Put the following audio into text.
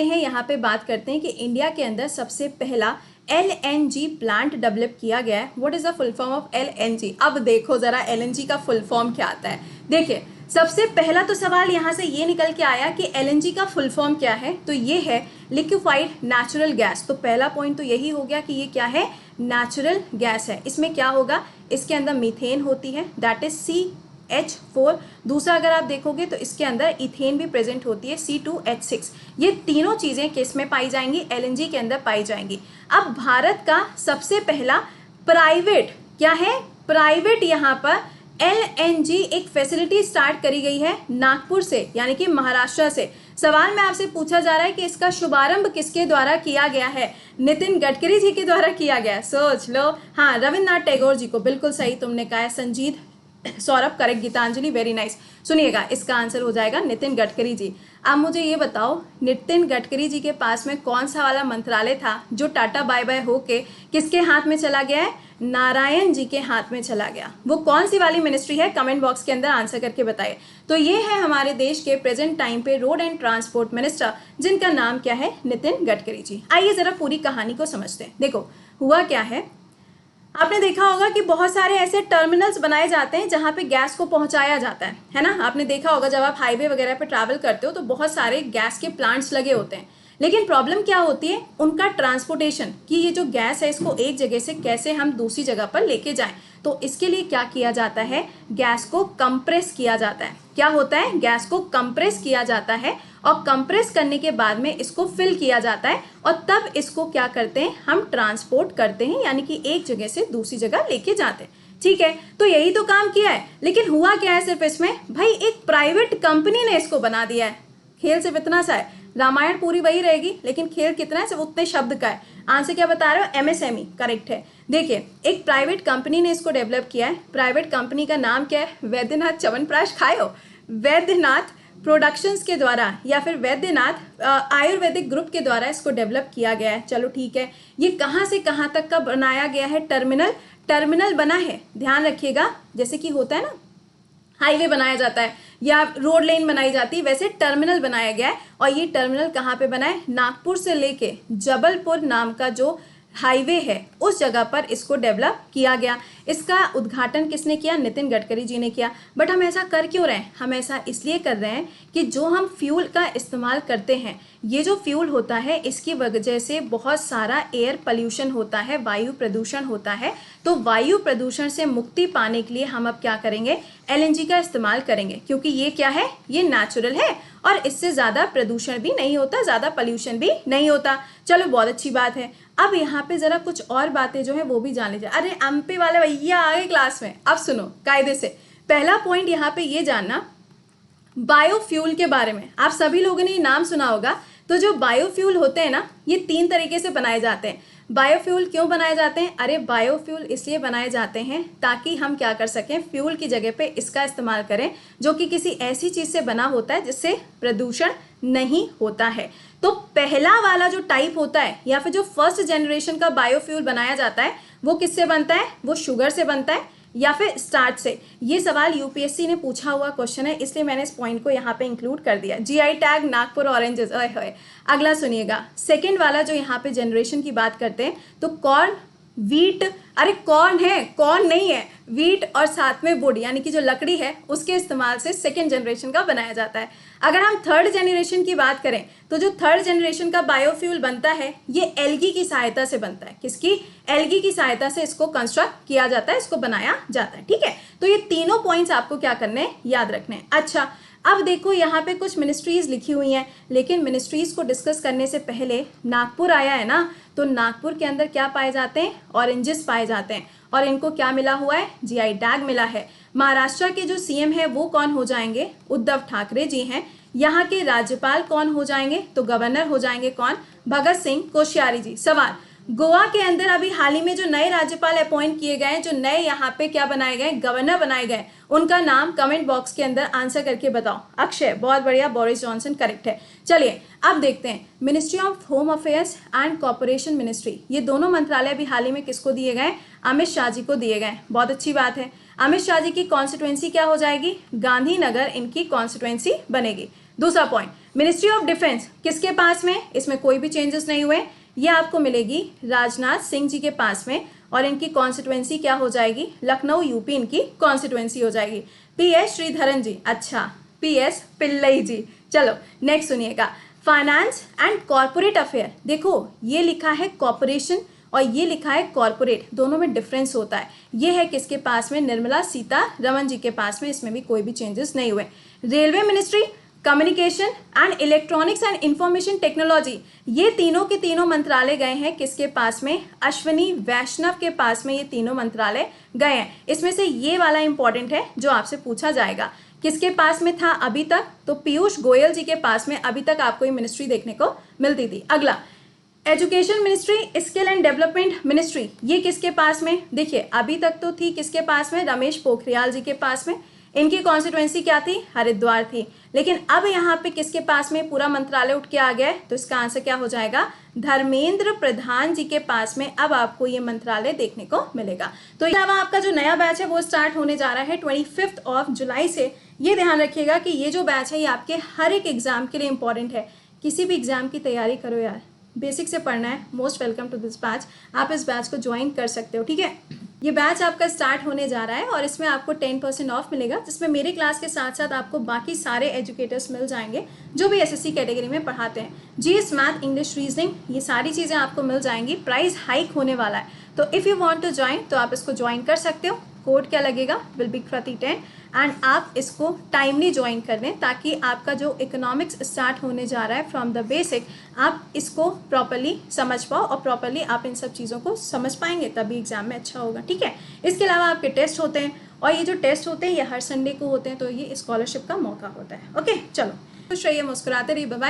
हैं यहाँ पे बात करते हैं कि इंडिया के अंदर सबसे पहला LNG प्लांट डेवलप किया गया है। What is the full form of LNG? अब देखो जरा LNG का फुल फॉर्म क्या आता है। देखिए सबसे पहला तो सवाल यहाँ से ये निकल के आया कि LNG का फुल फॉर्म क्या है, तो ये है लिक्विफाइड नेचुरल गैस। तो पहला पॉइंट तो यही हो गया कि ये क्या है, नेचुरल गैस है। इसमें क्या होगा, इसके अंदर मीथेन होती है, दैट इज CH4। दूसरा अगर आप देखोगे तो इसके अंदर इथेन भी प्रेजेंट होती है, C2H6। ये तीनों चीजें किस में पाई जाएंगी, LNG के अंदर पाई जाएंगी। अब भारत का सबसे पहला प्राइवेट क्या है, प्राइवेट यहाँ पर LNG एक फैसिलिटी स्टार्ट करी गई है नागपुर से, यानी कि महाराष्ट्र से। सवाल में आपसे पूछा जा रहा है कि इसका शुभारंभ किसके द्वारा किया गया है, नितिन गडकरी जी के द्वारा किया गया है। सोच लो, हाँ रविन्द्रनाथ टैगोर जी को, बिल्कुल सही तुमने कहा है। Sanjeet Saurabh correct, Geetanjali very nice. सुनिएगा इसका आंसर हो जाएगा नितिन गडकरी जी। अब मुझे ये बताओ नितिन गडकरी जी के पास में कौन सा वाला मंत्रालय था जो टाटा बाय बाय होके किसके हाथ में चला गया है, नारायण जी के हाथ में चला गया। वो कौन सी वाली मिनिस्ट्री है, कमेंट बॉक्स के अंदर आंसर करके बताइए। तो ये है हमारे देश के प्रेजेंट टाइम पे रोड एंड ट्रांसपोर्ट मिनिस्टर, जिनका नाम क्या है, नितिन गडकरी जी। आइए जरा पूरी कहानी को समझते हैं। देखो हुआ क्या है, आपने देखा होगा कि बहुत सारे ऐसे टर्मिनल्स बनाए जाते हैं जहां पे गैस को पहुंचाया जाता है ना। आपने देखा होगा जब आप हाईवे वगैरह पे ट्रैवल करते हो तो बहुत सारे गैस के प्लांट्स लगे होते हैं। लेकिन प्रॉब्लम क्या होती है, उनका ट्रांसपोर्टेशन, कि ये जो गैस है इसको एक जगह से कैसे हम दूसरी जगह पर लेके जाएं। तो इसके लिए क्या किया जाता है, गैस को कंप्रेस किया जाता है। क्या होता है, गैस को कंप्रेस किया जाता है और कंप्रेस करने के बाद में इसको फिल किया जाता है और तब इसको क्या करते हैं, हम ट्रांसपोर्ट करते हैं, यानी कि एक जगह से दूसरी जगह लेके जाते हैं। ठीक है, तो यही तो काम किया है। लेकिन हुआ क्या है सिर्फ इसमें, भाई एक प्राइवेट कंपनी ने इसको बना दिया है। खेल सिर्फ इतना सा है, रामायण पूरी वही रहेगी लेकिन खेल कितना है, सिर्फ उतने शब्द का है। आंसर क्या बता रहे हो, MSME करेक्ट है। देखिए एक प्राइवेट कंपनी ने इसको डेवलप किया है। प्राइवेट कंपनी का नाम क्या है, वैद्यनाथ च्यवनप्राश खाए हो, वैद्यनाथ प्रोडक्शंस के द्वारा या फिर वैद्यनाथ आयुर्वेदिक ग्रुप के द्वारा इसको डेवलप किया गया है। चलो ठीक है, ये कहाँ से कहाँ तक का बनाया गया है, टर्मिनल बना है। ध्यान रखिएगा, जैसे कि होता है ना हाईवे बनाया जाता है या रोड लेन बनाई जाती है, वैसे टर्मिनल बनाया गया है। और ये टर्मिनल कहाँ पे बना है, नागपुर से लेके जबलपुर नाम का जो हाईवे है उस जगह पर इसको डेवलप किया गया। इसका उद्घाटन किसने किया, नितिन गडकरी जी ने किया। बट हम ऐसा कर क्यों रहे हैं, हम ऐसा इसलिए कर रहे हैं कि जो हम फ्यूल का इस्तेमाल करते हैं, ये जो फ्यूल होता है इसकी वजह से बहुत सारा एयर पोल्यूशन होता है, वायु प्रदूषण होता है। तो वायु प्रदूषण से मुक्ति पाने के लिए हम अब क्या करेंगे, LNG का इस्तेमाल करेंगे, क्योंकि ये क्या है, ये नेचुरल है और इससे ज्यादा प्रदूषण भी नहीं होता, ज्यादा पोल्यूशन भी नहीं होता। चलो बहुत अच्छी बात है। अब यहाँ पे जरा कुछ और बातें जो है वो भी जान लीजिए। अरे एमपी वाले भैया आ गए क्लास में, अब सुनो कायदे से। पहला पॉइंट यहाँ पे ये जानना बायोफ्यूल के बारे में। आप सभी लोगों ने नाम सुना होगा। तो जो बायोफ्यूल होते हैं ना, ये 3 तरीके से बनाए जाते हैं। बायोफ्यूल क्यों बनाए जाते हैं, अरे बायोफ्यूल इसलिए बनाए जाते हैं ताकि हम क्या कर सकें, फ्यूल की जगह पे इसका इस्तेमाल करें जो कि किसी ऐसी चीज से बना होता है जिससे प्रदूषण नहीं होता है। तो पहला वाला जो टाइप होता है या फिर जो फर्स्ट जनरेशन का बायोफ्यूल बनाया जाता है वो किससे बनता है, वो शुगर से बनता है या फिर स्टार्च से। ये सवाल यूपीएससी ने पूछा हुआ क्वेश्चन है, इसलिए मैंने इस पॉइंट को यहाँ पे इंक्लूड कर दिया। GI tag Nagpur oranges. अगला सुनिएगा, सेकेंड वाला जो यहाँ पे जनरेशन की बात करते हैं, तो कॉर्न, वीट, अरे कॉर्न है, कॉर्न नहीं है, वीट और साथ में वुड यानी कि जो लकड़ी है उसके इस्तेमाल से सेकेंड जनरेशन का बनाया जाता है। अगर हम थर्ड जनरेशन की बात करें तो जो थर्ड जनरेशन का बायोफ्यूल बनता है ये एल्गी की सहायता से बनता है। किसकी, एल्गी की सहायता से इसको कंस्ट्रक्ट किया जाता है, इसको बनाया जाता है। ठीक है, तो ये तीनों पॉइंट्स आपको क्या करने हैं, याद रखने हैं। अच्छा अब देखो यहाँ पे कुछ मिनिस्ट्रीज लिखी हुई हैं, लेकिन मिनिस्ट्रीज को डिस्कस करने से पहले नागपुर आया है ना, तो नागपुर के अंदर क्या पाए जाते हैं, ऑरेंजेस पाए जाते हैं और इनको क्या मिला हुआ है, GI टैग मिला है। महाराष्ट्र के जो CM है वो कौन हो जाएंगे, उद्धव ठाकरे जी हैं। यहाँ के राज्यपाल कौन हो जाएंगे, तो गवर्नर हो जाएंगे कौन, भगत सिंह कोश्यारी जी। सवाल, गोवा के अंदर अभी हाल ही में जो नए राज्यपाल अपॉइंट किए गए, जो नए यहाँ पे क्या बनाए गए, गवर्नर बनाए गए, उनका नाम कमेंट बॉक्स के अंदर आंसर करके बताओ। अक्षय बहुत बढ़िया, बोरिस जॉनसन करेक्ट है। चलिए अब देखते हैं, ministry of home affairs and corporation ministry, ये दोनों मंत्रालय अभी हाल ही में किसको दिए गए, अमित शाह जी को दिए गए। बहुत अच्छी बात है। अमित शाह जी की कॉन्स्टिट्यूएंसी क्या हो जाएगी, गांधीनगर इनकी कॉन्स्टिट्यूएंसी बनेगी। दूसरा पॉइंट, मिनिस्ट्री ऑफ डिफेंस किसके पास में, इसमें कोई भी चेंजेस नहीं हुए, ये आपको मिलेगी राजनाथ सिंह जी के पास में, और इनकी कॉन्स्टिट्यूएंसी क्या हो जाएगी, लखनऊ यूपी इनकी कॉन्स्टिट्यूएंसी हो जाएगी। PS श्रीधरन जी, अच्छा PS पिल्लई जी। चलो नेक्स्ट सुनिएगा, फाइनेंस एंड कॉर्पोरेट अफेयर। देखो ये लिखा है कॉर्पोरेशन और ये लिखा है कॉर्पोरेट, दोनों में डिफरेंस होता है। ये है किसके पास में, निर्मला सीतारमण जी के पास में, इसमें भी कोई भी चेंजेस नहीं हुए। Railway ministry, communication and electronics and information technology, ये तीनों के तीनों मंत्रालय गए हैं किसके पास में, अश्विनी वैष्णव के पास में ये तीनों मंत्रालय गए हैं। इसमें से ये वाला इंपॉर्टेंट है जो आपसे पूछा जाएगा, किसके पास में था अभी तक, तो पीयूष गोयल जी के पास में अभी तक आपको ये मिनिस्ट्री देखने को मिलती थी। अगला education ministry, skill and development ministry, ये किसके पास में, देखिए अभी तक तो थी किसके पास में, रमेश पोखरियाल जी के पास में, इनकी कॉन्स्टिट्यूएंसी क्या थी, हरिद्वार थी। लेकिन अब यहाँ पे किसके पास में पूरा मंत्रालय उठ के आ गया है, तो इसका आंसर क्या हो जाएगा, धर्मेंद्र प्रधान जी के पास में अब आपको ये मंत्रालय देखने को मिलेगा। तो इसके अलावा आपका जो नया बैच है वो स्टार्ट होने जा रहा है 25 जुलाई से। ये ध्यान रखिएगा कि ये जो बैच है ये आपके हर एक एग्जाम के लिए इंपॉर्टेंट है। किसी भी एग्जाम की तैयारी करो यार, बेसिक से पढ़ना है। Most welcome to this batch, आप इस बैच को ज्वाइन कर सकते हो, ठीक है। ये बैच आपका स्टार्ट होने जा रहा है और इसमें आपको 10% ऑफ मिलेगा, जिसमें मेरे क्लास के साथ साथ आपको बाकी सारे एजुकेटर्स मिल जाएंगे जो भी SSC कैटेगरी में पढ़ाते हैं। GS मैथ, इंग्लिश, रीजनिंग, ये सारी चीज़ें आपको मिल जाएंगी। प्राइस हाइक होने वाला है, तो if you want to join तो आप इसको ज्वाइन कर सकते हो। कोड क्या लगेगा, विल बी प्रति10, एंड आप इसको टाइमली ज्वाइन कर लें ताकि आपका जो इकोनॉमिक्स स्टार्ट होने जा रहा है फ्रॉम द बेसिक, आप इसको प्रॉपरली समझ पाओ और प्रॉपरली आप इन सब चीज़ों को समझ पाएंगे, तभी एग्जाम में अच्छा होगा, ठीक है। इसके अलावा आपके टेस्ट होते हैं और ये जो टेस्ट होते हैं ये हर संडे को होते हैं, तो ये स्कॉलरशिप का मौका होता है। ओके चलो, खुश रहिए, मुस्कुराते रहिए, बाय बाय।